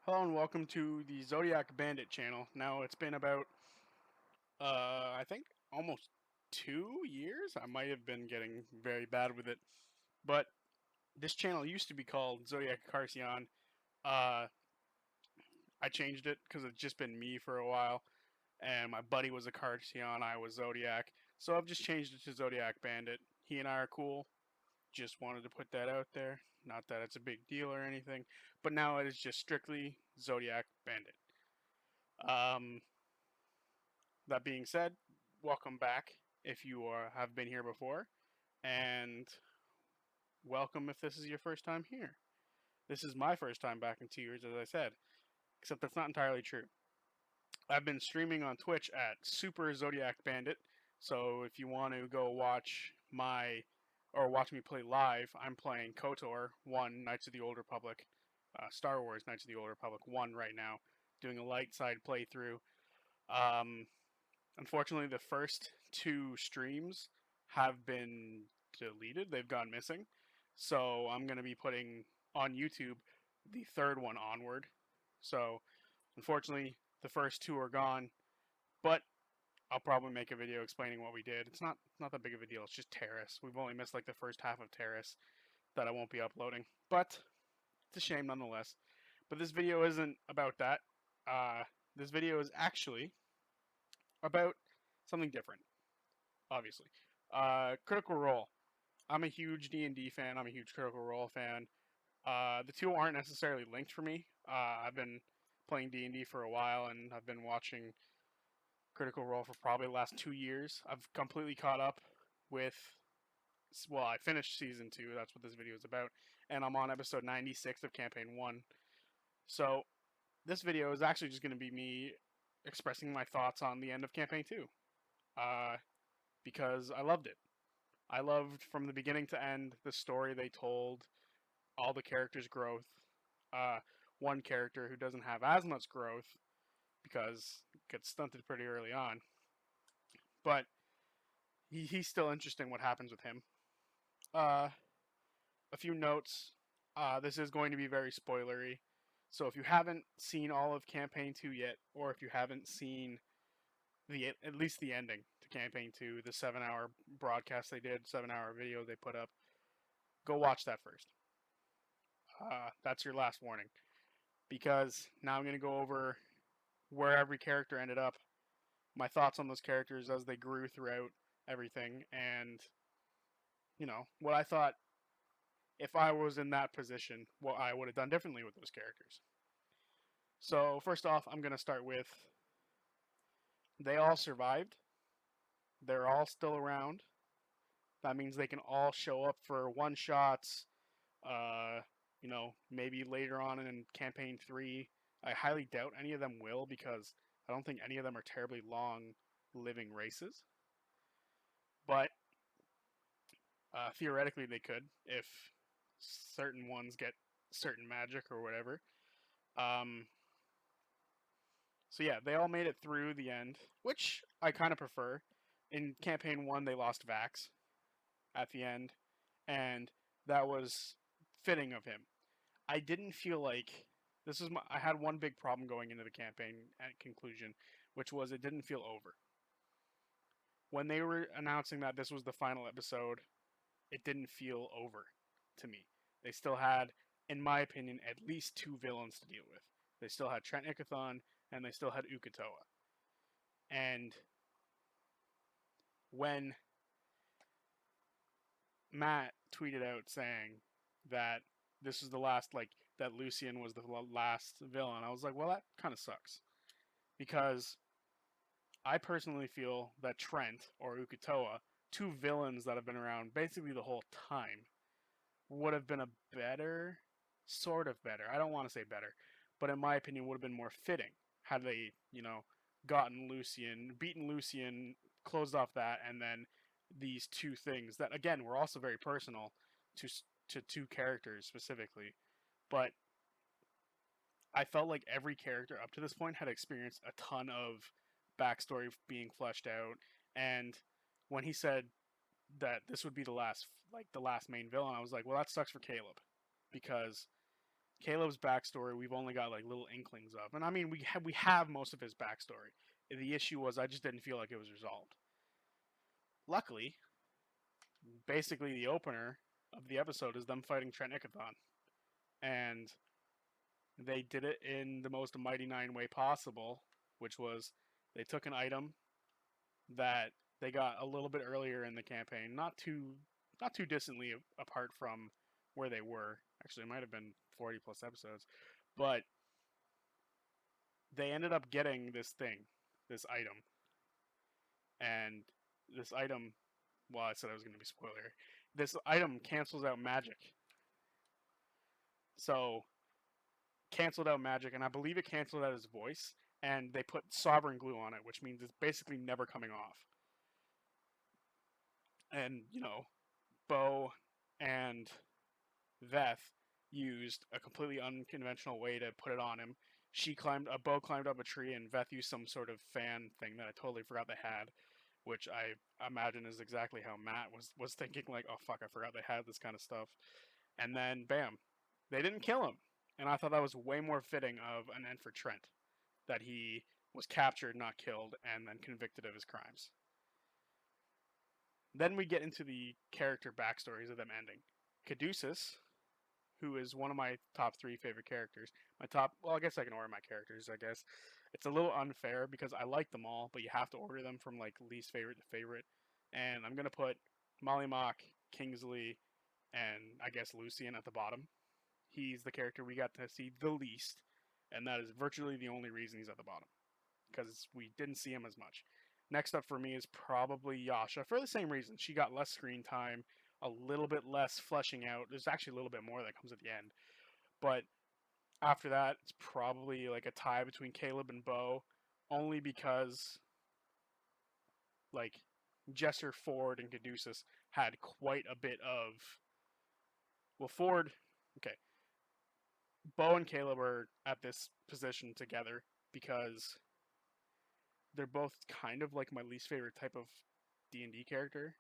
Hello and welcome to the Zodiac Bandit channel. Now it's been about, I think almost 2 years. I might have been getting very bad with it, but this channel used to be called Zodiac Carcion. Uh, I changed it because it's just been me for a while, and my buddy was a Carcion, I was Zodiac, so I've just changed it to Zodiac Bandit. He and I are cool. Just wanted to put that out there. Not that it's a big deal or anything, but now it is just strictly Zodiac Bandit. Um, That being said, welcome back if you have been here before, and welcome if this is your first time here. This is my first time back in 2 years, as I said, except that's not entirely true. I've been streaming on Twitch at Super Zodiac Bandit, so if you want to go watch me play live, I'm playing KOTOR 1 Knights of the Old Republic, Star Wars Knights of the Old Republic 1 right now, doing a light side playthrough. Um, Unfortunately, the first two streams have been deleted. They've gone missing. So I'm going to be putting on YouTube the third one onward. So unfortunately, the first two are gone, but I'll probably make a video explaining what we did. It's not that big of a deal. It's just Terrace. We've only missed like the first half of Terrace that I won't be uploading, but it's a shame nonetheless. But this video isn't about that. Uh, this video is actually about something different, obviously. Critical Role. I'm a huge D&D fan. I'm a huge Critical Role fan. The two aren't necessarily linked for me. I've been playing D&D for a while, and I've been watching Critical Role for probably the last 2 years. I've completely caught up with. Well, I finished season 2. That's what this video is about, and I'm on episode 96 of campaign 1. So this video is actually just going to be me expressing my thoughts on the end of campaign 2. Because I loved it. I loved from the beginning to end the story they told, all the characters' growth. Uh, One character who doesn't have as much growth because it gets stunted pretty early on, but he's still interesting. What happens with him? Uh, a few notes. This is going to be very spoilery, so if you haven't seen all of campaign 2 yet, or if you haven't seen at least the ending to campaign 2, the 7-hour broadcast they did, 7-hour video they put up, go watch that first. That's your last warning, because now I'm going to go over where every character ended up, my thoughts on those characters as they grew throughout everything, and what I thought if I was in that position, what I would have done differently with those characters. So first off, I'm going to start with they all survived. They're all still around. That means they can all show up for one shots. Uh, maybe later on in campaign 3. I highly doubt any of them will, because I don't think any of them are terribly long living races. But theoretically, they could if certain ones get certain magic or whatever. So yeah, they all made it through the end, which I kind of prefer. In campaign 1, they lost Vax at the end, and that was fitting of him. I didn't feel like I had one big problem going into the campaign at conclusion, which was it didn't feel over. When they were announcing that this was the final episode, it didn't feel over to me. They still had, in my opinion, at least 2 villains to deal with. They still had Trent Ikathon, and they still had Ukatoa. And when Matt tweeted out saying that this is the last, that Lucian was the last villain, I was like, well, that kind of sucks. Because I personally feel that Trent or Ukatoa, 2 villains that have been around basically the whole time, would have been sort of better. I don't want to say better, but in my opinion, would have been more fitting had they, beaten Lucian, closed off that, and then these 2 things that, again, were also very personal to 2 characters specifically. But I felt like every character up to this point had experienced a ton of backstory being fleshed out, and when he said that this would be the last main villain, I was like, well, that sucks for Caleb, because Caleb's backstory we've only got like little inklings of, and I mean we have most of his backstory. The issue was I just didn't feel like it was resolved. Luckily, basically the opener of the episode is them fighting Trent Ickathon, and they did it in the most Mighty Nein way possible, which was they took an item that they got a little bit earlier in the campaign, not too distantly apart from where they were. Actually, it might have been 40 plus episodes, but they ended up getting this thing, this item, and this item. Well, I said I was going to be spoiler. This item cancels out magic. So canceled out magic, and I believe it canceled out his voice, and they put sovereign glue on it, which means it's basically never coming off. And, you know, Bo and Beth used a completely unconventional way to put it on him. Bo climbed up a tree, and Beth used some sort of fan thing that I totally forgot they had, which I imagine is exactly how Matt was thinking, like, oh fuck, I forgot they had this kind of stuff. And then, bam, they didn't kill him. And I thought that was way more fitting of an end for Trent, that he was captured, not killed, and then convicted of his crimes. Then we get into the character backstories of them ending. Caduceus, who is one of my top 3 favorite characters. Well, I guess I can order my characters, I guess. It's a little unfair because I like them all, but you have to order them from, like, least favorite to favorite. And I'm going to put Molly Mock, Kingsley, and I guess Lucian at the bottom. He's the character we got to see the least, and that is virtually the only reason he's at the bottom, because we didn't see him as much. Next up for me is probably Yasha, for the same reason. She got less screen time, a little bit less fleshing out. There's actually a little bit more that comes at the end. But after that, it's probably like a tie between Caleb and Bo, only because, like, Jester, Ford, and Caduceus had quite a bit of... Well, Ford... Okay. Bo and Caleb are at this position together because they're both kind of like my least favorite type of D&D character,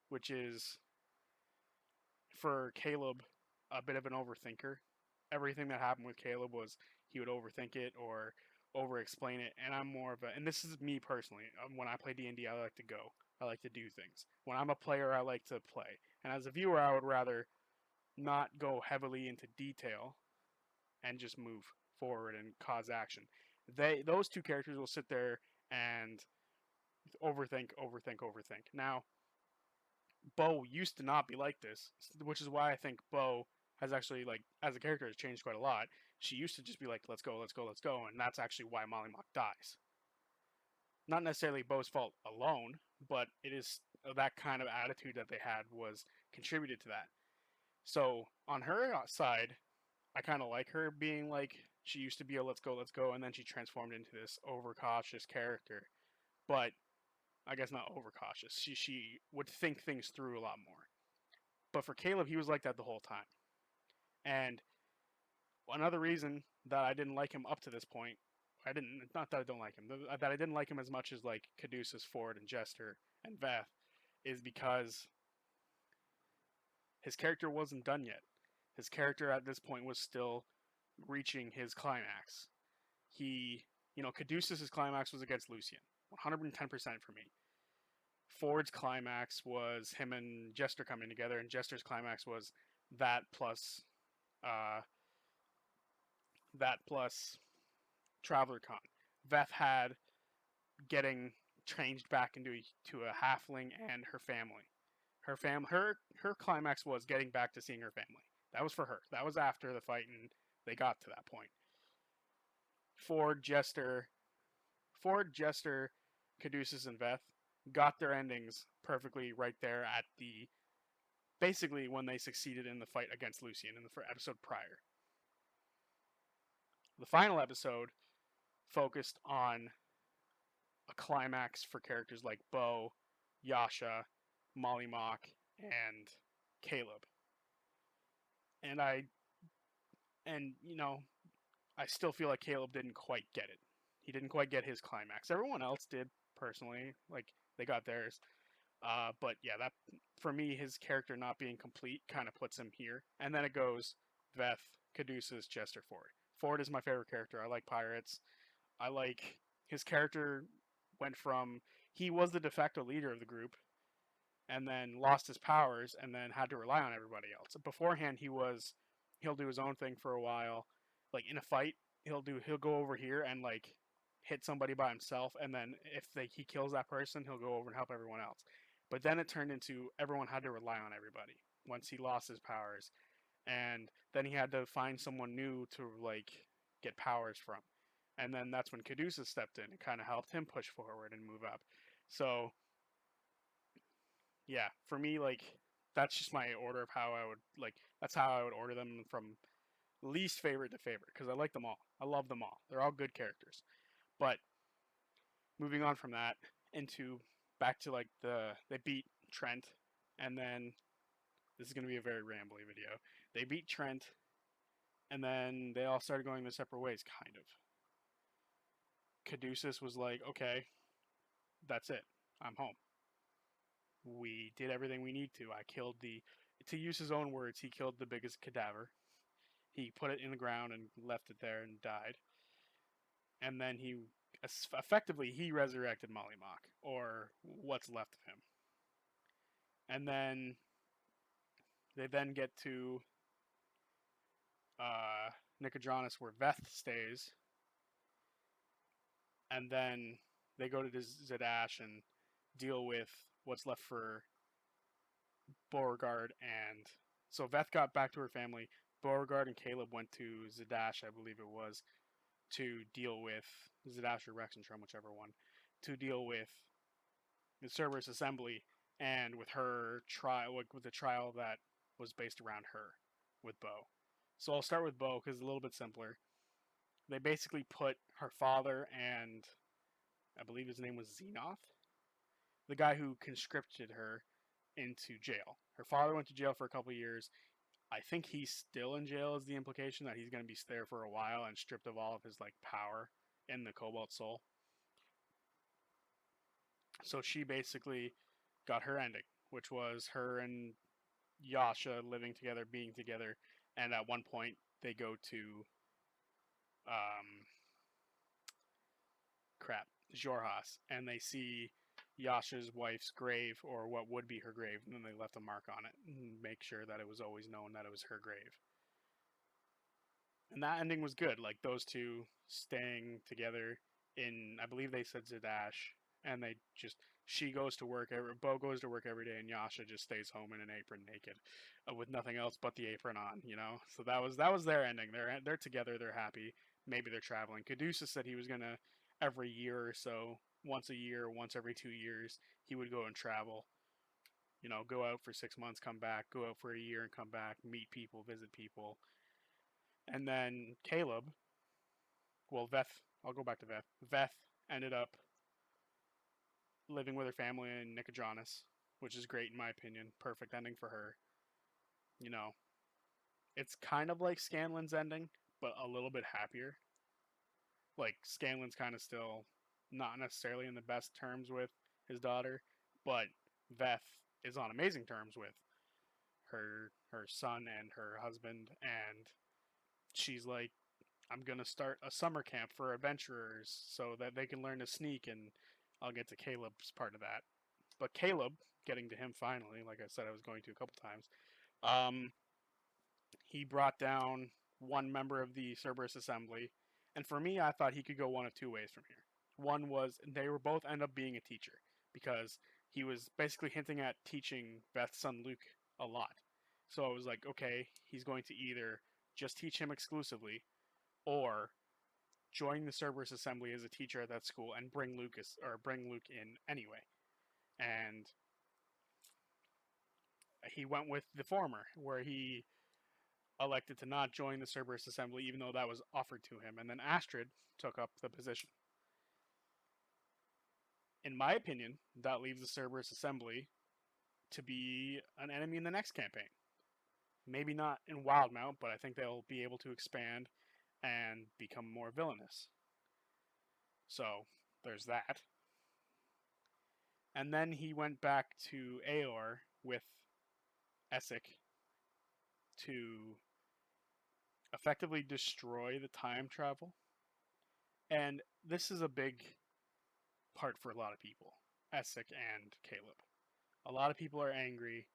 which is, for Caleb, a bit of an overthinker. Everything that happened with Caleb was he would overthink it or over-explain it, and I'm more of a... And this is me personally. When I play D&D, I like to go. I like to do things. When I'm a player, I like to play. And as a viewer, I would rather not go heavily into detail and just move forward and cause action. Those two characters will sit there and overthink. Now, Bo used to not be like this, which is why I think Bo has actually, like, as a character, has changed quite a lot. She used to just be like, let's go, and that's actually why Molly Mock dies. Not necessarily Bo's fault alone, but it is that kind of attitude that they had was contributed to that. So on her side, I kind of like her being like, she used to be a let's go, and then she transformed into this overcautious character. But I guess not overcautious. She would think things through a lot more. But for Caleb, he was like that the whole time. And another reason that I didn't like him up to this point, not that I don't like him, that I didn't like him as much as like Caduceus, Ford, and Jester, and Beth, is because his character wasn't done yet. His character at this point was still reaching his climax. Caduceus' climax was against Lucian. 110% for me. Ford's climax was him and Jester coming together, and Jester's climax was that plus Traveler Con. Beth had getting changed back into a halfling and her family. Her climax was getting back to seeing her family. That was for her. That was after the fight, and they got to that point. Ford, Jester, Caduceus, and Beth got their endings perfectly right there at basically when they succeeded in the fight against Lucian in the episode prior. The final episode focused on a climax for characters like Bo, Yasha, Molly Mock, and Caleb. And I still feel like Caleb didn't quite get it. He didn't quite get his climax. Everyone else did, personally. Like, they got theirs. But yeah, that, for me, his character not being complete kind of puts him here. And then it goes Beth, Caduceus, Jester, Ford. Ford is my favorite character. I like pirates. I like his character went from he was the de facto leader of the group and then lost his powers and then had to rely on everybody else. Beforehand, he'll do his own thing for a while. Like in a fight, he'll go over here and like hit somebody by himself, and then if he kills that person, he'll go over and help everyone else. But then it turned into everyone had to rely on everybody once he lost his powers, and then he had to find someone new to like get powers from. And then that's when Caduceus stepped in and kind of helped him push forward and move up. So yeah, for me, like that's just my order of how I would like. That's how I would order them from least favorite to favorite because I like them all. I love them all. They're all good characters. But moving on from that into back to like they beat Trent, and then this is gonna be a very rambly video. They beat Trent, and then they all started going their separate ways, kind of. Caduceus was like, okay, that's it. I'm home. We did everything we need to. I killed to use his own words, he killed the biggest cadaver. He put it in the ground and left it there and died. And then effectively he resurrected Mollymock, or what's left of him. And then they then get to Nicodranus, where Beth stays, and then they go to Zadash and deal with what's left for Beauregard. And so Beth got back to her family. Beauregard and Caleb went to Zadash, I believe it was, to deal with Zadash or Rexentrum, whichever one, to deal with the Cerberus Assembly and with her trial, with the trial that was based around her with Bo. So I'll start with Bo because it's a little bit simpler. They basically put her father and I believe his name was Xenoth, the guy who conscripted her, into jail. Her father went to jail for a couple years. I think he's still in jail is the implication, that he's going to be there for a while and stripped of all of his like power in the Cobalt Soul. So she basically got her ending, which was her and Yasha living together, being together, and at one point they go to Jorhas, and they see Yasha's wife's grave, or what would be her grave, and then they left a mark on it and make sure that it was always known that it was her grave. And that ending was good, like those two staying together in, I believe they said Zadash, and they just, she goes to work, Bo goes to work every day, and Yasha just stays home in an apron naked, with nothing else but the apron on, you know? So that was their ending. They're together, they're happy, maybe they're traveling. Caduceus said he was gonna, every year or so, once a year, once every 2 years, he would go and travel. You know, go out for 6 months, come back, go out for a year and come back, meet people, visit people. And then Caleb, well, Beth, I'll go back to Beth. Beth ended up living with her family in Nicodranus, which is great in my opinion. Perfect ending for her. You know, it's kind of like Scanlan's ending, but a little bit happier. Like, Scanlan's kind of still not necessarily in the best terms with his daughter, but Beth is on amazing terms with her son and her husband, and she's like, I'm gonna start a summer camp for adventurers so that they can learn to sneak, and I'll get to Caleb's part of that. But Caleb, getting to him finally, like I said I was going to a couple times, he brought down one member of the Cerberus Assembly, and for me, I thought he could go one of two ways from here. One was they were both end up being a teacher, because he was basically hinting at teaching Beth's son Luke a lot. So I was like, okay, he's going to either just teach him exclusively, or join the Cerberus Assembly as a teacher at that school and bring Luke in anyway. And he went with the former, where he elected to not join the Cerberus Assembly, even though that was offered to him. And then Astrid took up the position. In my opinion, that leaves the Cerberus Assembly to be an enemy in the next campaign. Maybe not in Wildmount, but I think they'll be able to expand and become more villainous. So, there's that. And then he went back to Aor with Essek to effectively destroy the time travel. And this is a big part for a lot of people, Essek and Caleb. A lot of people are angry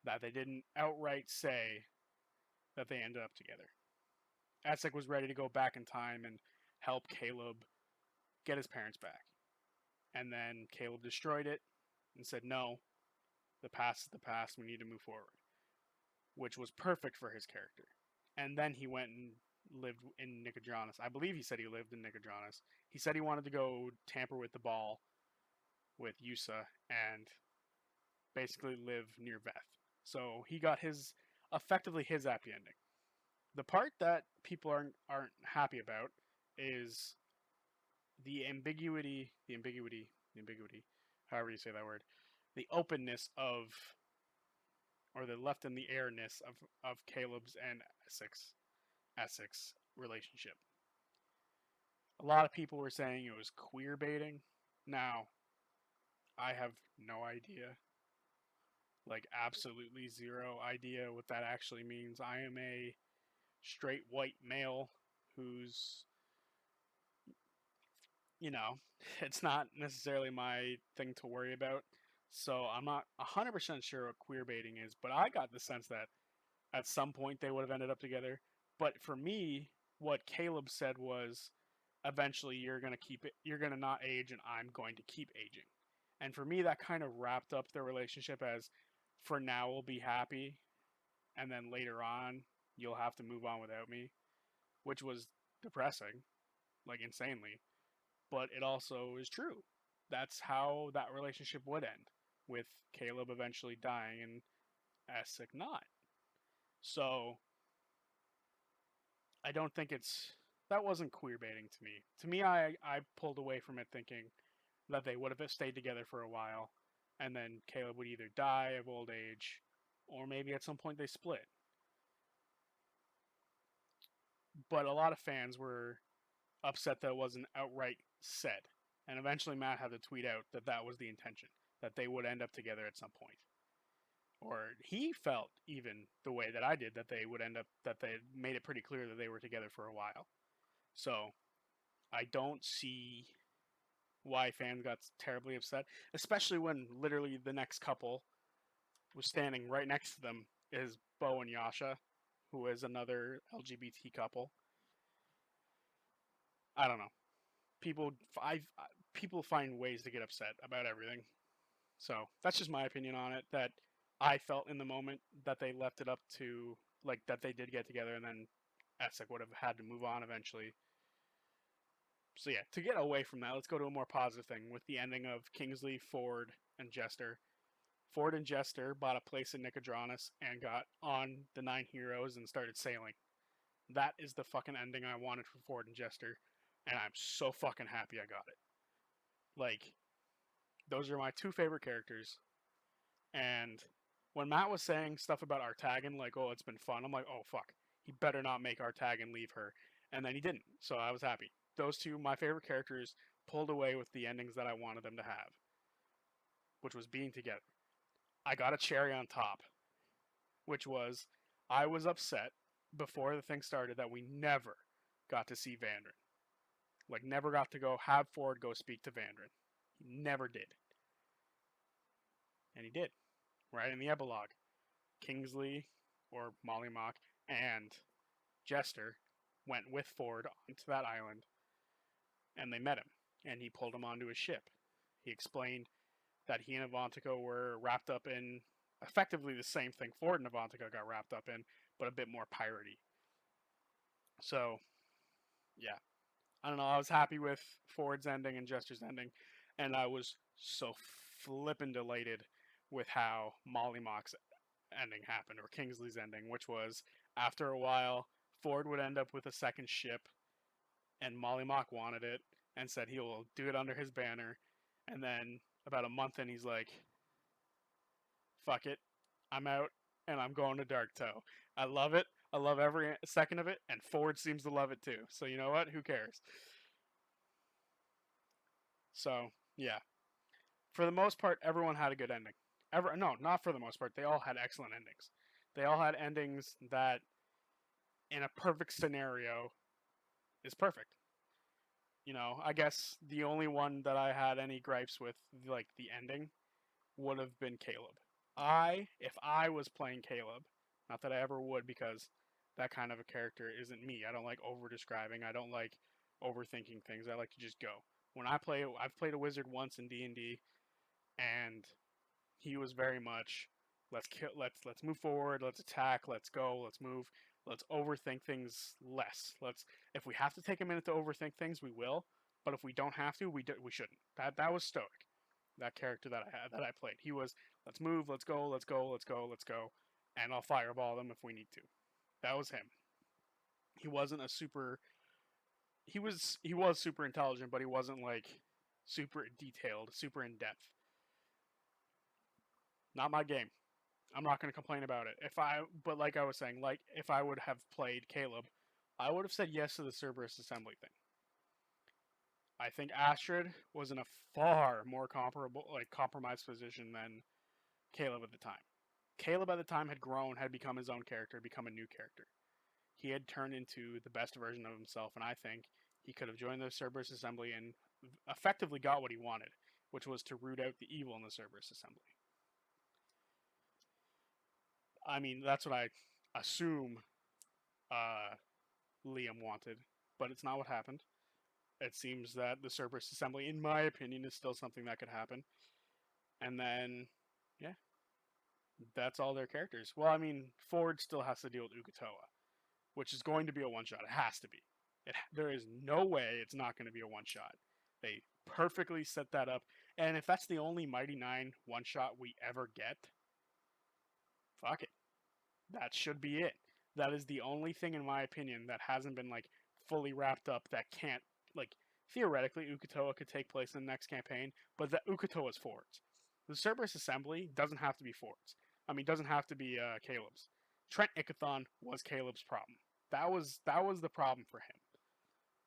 that they didn't outright say that they ended up together. Essek was ready to go back in time and help Caleb get his parents back. And then Caleb destroyed it and said, no, the past is the past, we need to move forward, which was perfect for his character. And then he went and lived in Nicodranus. I believe he said he lived in Nicodranus. He said he wanted to go tamper with the ball with Yusa and basically live near Beth. So he got effectively his happy ending. The part that people aren't happy about is the ambiguity, however you say that word, the openness of, or the left in the airness of Caleb's and Essek's relationship. A lot of people were saying it was queer baiting. Now, I have no idea. Like, absolutely zero idea what that actually means. I am a straight white male who's, it's not necessarily my thing to worry about. So I'm not 100% sure what queer baiting is, but I got the sense that at some point they would have ended up together. But for me, what Caleb said was, eventually you're going to not age and I'm going to keep aging. And for me, that kind of wrapped up their relationship as, for now we'll be happy, and then later on you'll have to move on without me, which was depressing, like insanely. But it also is true. That's how that relationship would end, with Caleb eventually dying and Essek not. So I don't think that wasn't queer baiting to me. To me, I pulled away from it thinking that they would have stayed together for a while, and then Caleb would either die of old age, or maybe at some point they split. But a lot of fans were upset that it wasn't outright said, and eventually Matt had to tweet out that that was the intention, that they would end up together at some point. Or he felt even the way that I did, that they would end up, that they made it pretty clear that they were together for a while. So I don't see why fans got terribly upset, especially when literally the next couple was standing right next to them is Bo and Yasha, who is another LGBT couple. I don't know. People find ways to get upset about everything. So that's just my opinion on it. That I felt in the moment that they left it up to, like, that they did get together, and then Essek would have had to move on eventually. So yeah, to get away from that, let's go to a more positive thing with the ending of Kingsley, Ford, and Jester. Ford and Jester bought a place in Nicodranus and got on the 9 Heroes and started sailing. That is the fucking ending I wanted for Ford and Jester, and I'm so fucking happy I got it. Like, those are my two favorite characters. And when Matt was saying stuff about Artagan, like, oh, it's been fun, I'm like, oh, fuck. He better not make Artagan leave her. And then he didn't, so I was happy. Those two, my favorite characters, pulled away with the endings that I wanted them to have, which was being together. I got a cherry on top, which was, I was upset before the thing started that we never got to see Vandrin. Like, never got to go have Ford go speak to Vandrin. He never did. And he did. Right in the epilogue. Kingsley, or Mollymock, and Jester went with Ford onto that island, and they met him, and he pulled him onto his ship. He explained that he and Avantika were wrapped up in effectively the same thing Ford and Avantika got wrapped up in, but a bit more piratey. So, yeah. I don't know, I was happy with Ford's ending and Jester's ending, and I was so flippin' delighted with how Mollymock's ending happened, or Kingsley's ending, which was, after a while, Ford would end up with a second ship, and Mollymock wanted it, and said he will do it under his banner, and then about a month in, he's like, fuck it, I'm out, and I'm going to Dark Toe. I love it. I love every second of it, and Ford seems to love it too. So you know what? Who cares? So, yeah. For the most part, everyone had a good ending. No, not for the most part. They all had excellent endings. They all had endings that in a perfect scenario is perfect. I guess the only one that I had any gripes with, like the ending, would have been Caleb. If I was playing Caleb, not that I ever would, because that kind of a character isn't me. I don't like over describing. I don't like overthinking things. I like to just go. When I've played a wizard once in D&D, and he was very much let's move forward, let's attack, let's go, let's move, let's overthink things less. Let's If we have to take a minute to overthink things, we will, but if we don't have to, we shouldn't. That was stoic. That character that I played, he was let's move, let's go, let's go, let's go, let's go, and I'll fireball them if we need to. That was him. He wasn't a super. He was super intelligent, but he wasn't like super detailed, super in depth. Not my game. I'm not going to complain about it. But like I was saying, like if I would have played Caleb, I would have said yes to the Cerberus assembly thing. I think Astrid was in a far more compromised position than Caleb at the time. Caleb at the time had grown, had become his own character, become a new character. He had turned into the best version of himself, and I think he could have joined the Cerberus assembly and effectively got what he wanted, which was to root out the evil in the Cerberus assembly. I mean, that's what I assume Liam wanted, but it's not what happened. It seems that the Cerberus assembly, in my opinion, is still something that could happen. And then, yeah, that's all their characters. Well, I mean, Ford still has to deal with Ukatoa, which is going to be a one shot. It has to be. There is no way it's not going to be a one shot. They perfectly set that up. And if that's the only Mighty Nein one shot we ever get, fuck it. That should be it. That is the only thing, in my opinion, that hasn't been like fully wrapped up. That can't like theoretically Ukatoa could take place in the next campaign, but the Ukatoa's Ford's. The Cerberus Assembly doesn't have to be Ford's. I mean, doesn't have to be Caleb's. Trent Ickathon was Caleb's problem. That was the problem for him.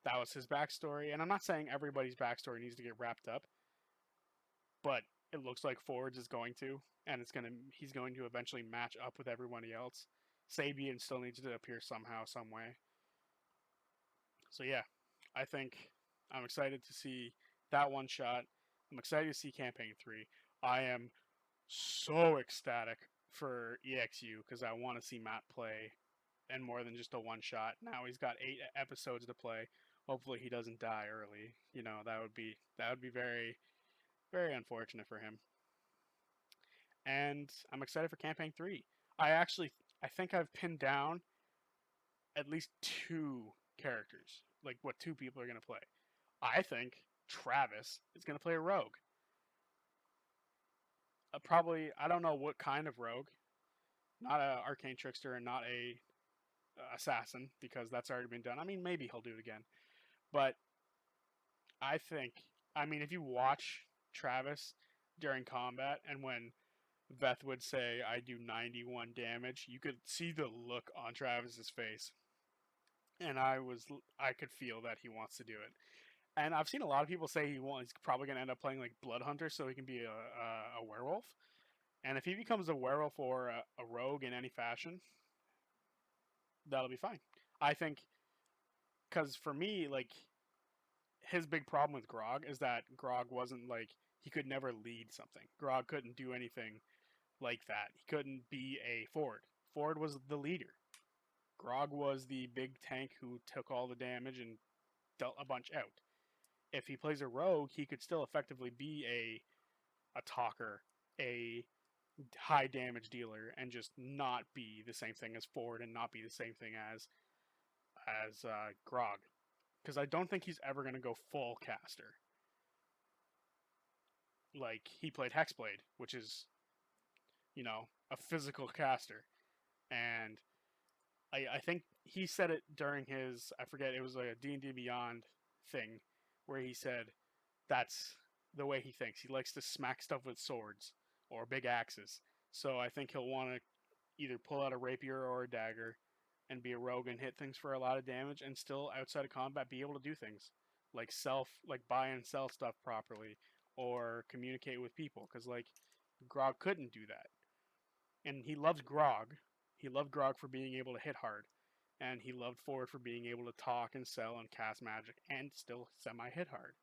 That was his backstory, and I'm not saying everybody's backstory needs to get wrapped up, but it looks like Ford's is going to, and he's going to eventually match up with everybody else. Sabian still needs to appear somehow, some way. So yeah, I think I'm excited to see that one shot. I'm excited to see campaign 3. I am so ecstatic for EXU because I want to see Matt play and more than just a one shot. Now he's got 8 episodes to play. Hopefully he doesn't die early. That would be very, very unfortunate for him. And I'm excited for campaign 3. I think I've pinned down at least 2 characters, like what 2 people are going to play. I think Travis is going to play a rogue. Probably, I don't know what kind of rogue. Not a arcane trickster and not a assassin, because that's already been done. I mean, maybe he'll do it again. But I think, I mean, if you watch Travis during combat and when Beth would say, I do 91 damage, you could see the look on Travis's face. And I could feel that he wants to do it. And I've seen a lot of people say he's probably going to end up playing like Blood Hunter so he can be a werewolf. And if he becomes a werewolf or a rogue in any fashion, that'll be fine. I think, because for me, like, his big problem with Grog is that Grog wasn't like, he could never lead something. Grog couldn't do anything like that. He couldn't be a Ford. Ford was the leader. Grog was the big tank who took all the damage and dealt a bunch out. If he plays a rogue, he could still effectively be a talker, a high damage dealer, and just not be the same thing as Ford and not be the same thing as Grog. Because I don't think he's ever going to go full caster. Like, he played Hexblade, which is, a physical caster. And I think he said it during his, I forget, it was like a D&D Beyond thing, where he said that's the way he thinks. He likes to smack stuff with swords or big axes. So I think he'll want to either pull out a rapier or a dagger and be a rogue and hit things for a lot of damage and still outside of combat be able to do things like buy and sell stuff properly or communicate with people, because like Grog couldn't do that. And he loves Grog. He loved Grog for being able to hit hard. and he loved Ford for being able to talk and sell and cast magic and still semi-hit hard.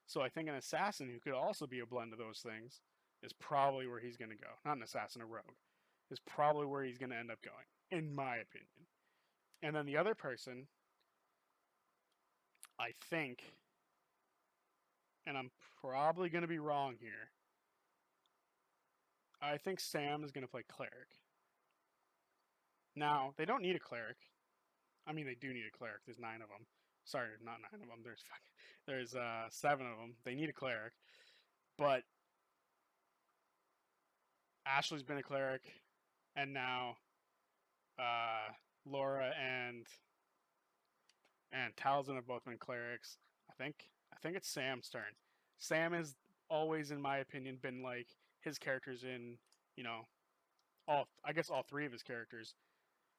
So I think an assassin who could also be a blend of those things is probably where he's going to go. Not an assassin, a rogue. Is probably where he's going to end up going, in my opinion. And then the other person, I think, and I'm probably going to be wrong here, I think Sam is going to play Cleric. Now, they don't need a Cleric. I mean, they do need a Cleric. There's 9 of them. Sorry, not 9 of them. There's 7 of them. They need a Cleric. But Ashley's been a Cleric, and now Laura and Talzin have both been Clerics. I think it's Sam's turn. Sam has always, in my opinion, been like his characters in, all 3 of his characters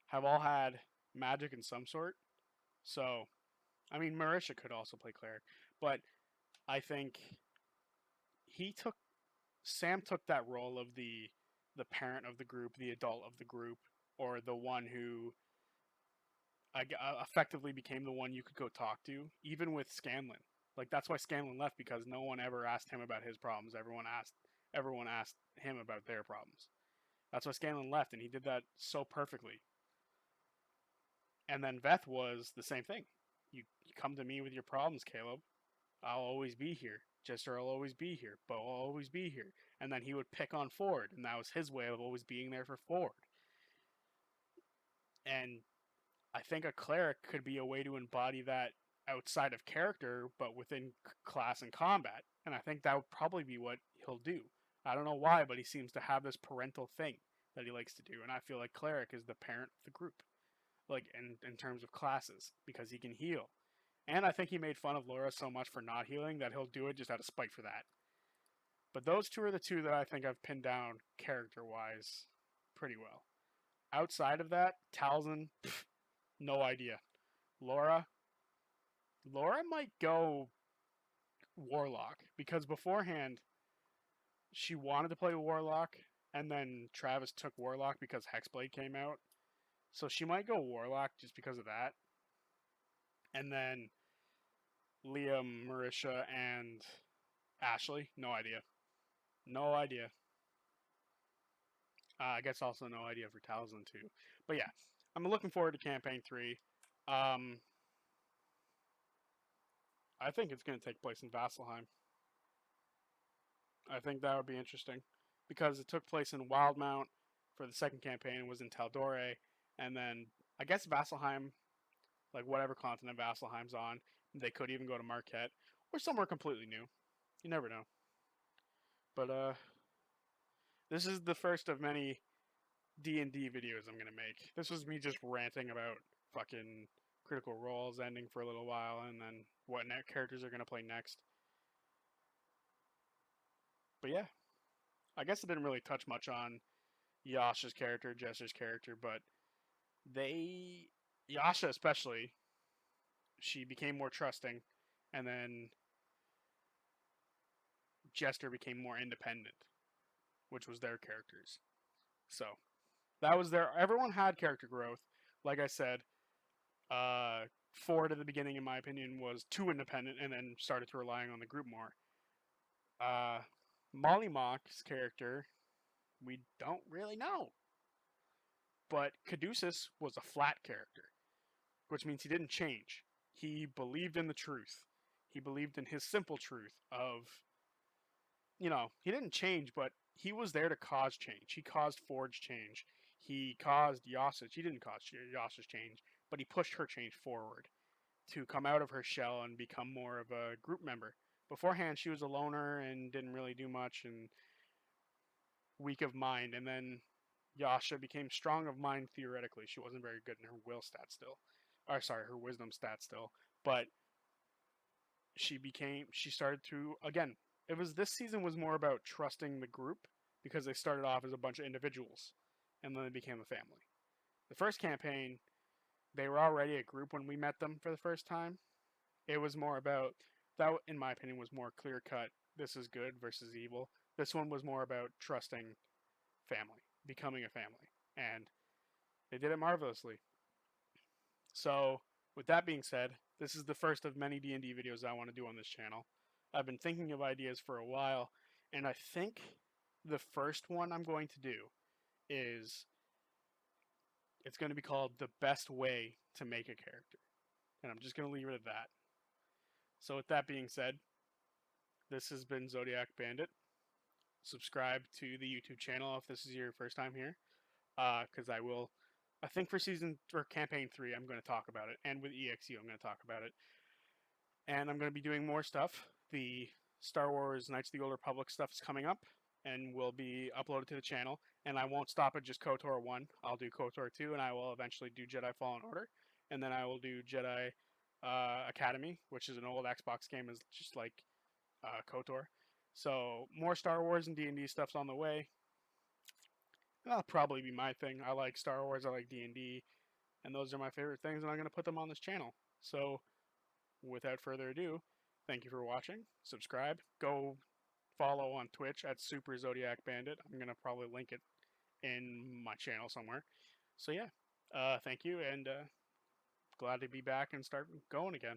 have all had magic in some sort. So, I mean, Marisha could also play Cleric, but I think Sam took that role of the parent of the group, the adult of the group, or the one who effectively became the one you could go talk to, even with Scanlan. Like, that's why Scanlan left, because no one ever asked him about his problems. Everyone asked him about their problems. That's why Scanlan left, and he did that so perfectly. And then Beth was the same thing. You come to me with your problems, Caleb. I'll always be here. Jester will always be here. Bo will always be here. And then he would pick on Ford, and that was his way of always being there for Ford. And I think a Cleric could be a way to embody that outside of character, but within class and combat. And I think that would probably be what he'll do. I don't know why, but he seems to have this parental thing that he likes to do. And I feel like Cleric is the parent of the group, like in terms of classes, because he can heal. And I think he made fun of Laura so much for not healing that he'll do it just out of spite for that. But those 2 are the 2 that I think I've pinned down character-wise pretty well. Outside of that, Talzin, no idea. Laura might go Warlock, because beforehand she wanted to play Warlock, and then Travis took Warlock because Hexblade came out. So she might go Warlock just because of that. And then Liam, Marisha, and Ashley, no idea. No idea. I guess also no idea for Talzin too. But yeah, I'm looking forward to Campaign 3. I think it's going to take place in Vasselheim. I think that would be interesting, because it took place in Wildmount for the second campaign and was in Taldore, and then I guess Vasselheim, like whatever continent Vasselheim's on, they could even go to Marquette or somewhere completely new. You never know. But this is the first of many D&D videos I'm gonna make. This was me just ranting about fucking Critical Role's ending for a little while, and then what characters are gonna play next. But yeah, I guess it didn't really touch much on Yasha's character, Jester's character, but Yasha especially, she became more trusting, and then Jester became more independent, which was their characters. So that was everyone had character growth. Like I said, Ford at the beginning, in my opinion, was too independent and then started to relying on the group more. Molly Mock's character, we don't really know. But Caduceus was a flat character, which means he didn't change. He believed in the truth. He believed in his simple truth of, he didn't change, but he was there to cause change. He caused Ford's change. He caused Yasha's. He didn't cause Yasha's change, but he pushed her change forward to come out of her shell and become more of a group member. Beforehand, she was a loner and didn't really do much and weak of mind. And then Yasha became strong of mind theoretically. She wasn't very good in her will stat still. Her wisdom stat still. But she started to, again, this season was more about trusting the group, because they started off as a bunch of individuals and then they became a family. The first campaign, they were already a group when we met them for the first time. It was more about, that in my opinion was more clear cut, this is good versus evil. This one was more about trusting family, becoming a family, and they did it marvelously. So, with that being said, this is the first of many D&D videos I want to do on this channel. I've been thinking of ideas for a while, and I think the first one I'm going to do is it's going to be called The Best Way to Make a Character. And I'm just going to leave it at that. So, with that being said, this has been Zodiac Bandit. Subscribe to the YouTube channel if this is your first time here, because I think for season or campaign 3, I'm going to talk about it, and with EXU, I'm going to talk about it. And I'm going to be doing more stuff. The Star Wars Knights of the Old Republic stuff is coming up, and will be uploaded to the channel. And I won't stop at just KOTOR 1. I'll do KOTOR 2, and I will eventually do Jedi Fallen Order, and then I will do Jedi Academy, which is an old Xbox game, is just like KOTOR. So more Star Wars and D&D stuff's on the way. That'll probably be my thing. I like Star Wars, I like D&D, and those are my favorite things, and I'm going to put them on this channel. So without further ado, thank you for watching. Subscribe. Go follow on Twitch at Super Zodiac Bandit. I'm going to probably link it in my channel somewhere. So yeah, thank you, and glad to be back and start going again.